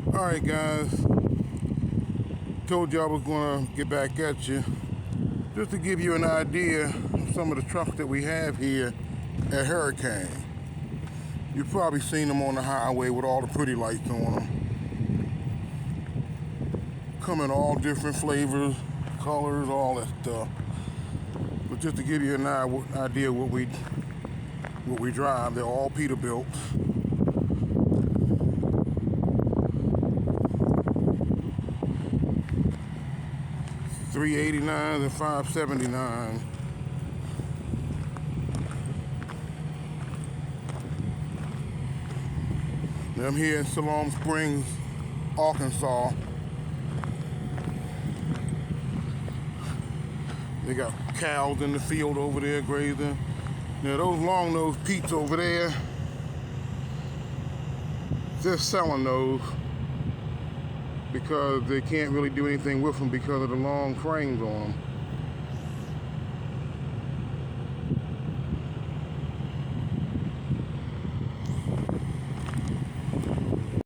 Alright guys, told you I was going to get back at you just to give you an idea of some of the trucks that we have here at Hurricane. You've probably seen them on the highway with all the pretty lights on them. Come in all different flavors, colors, all that stuff. But just to give you an idea what we drive, they're all Peterbilt. $389 and $579. I'm here in Siloam Springs, Arkansas. They got cows in the field over there grazing. Now those long-nosed Pete's over there, they're selling those because they can't really do anything with them because of the long frames on them.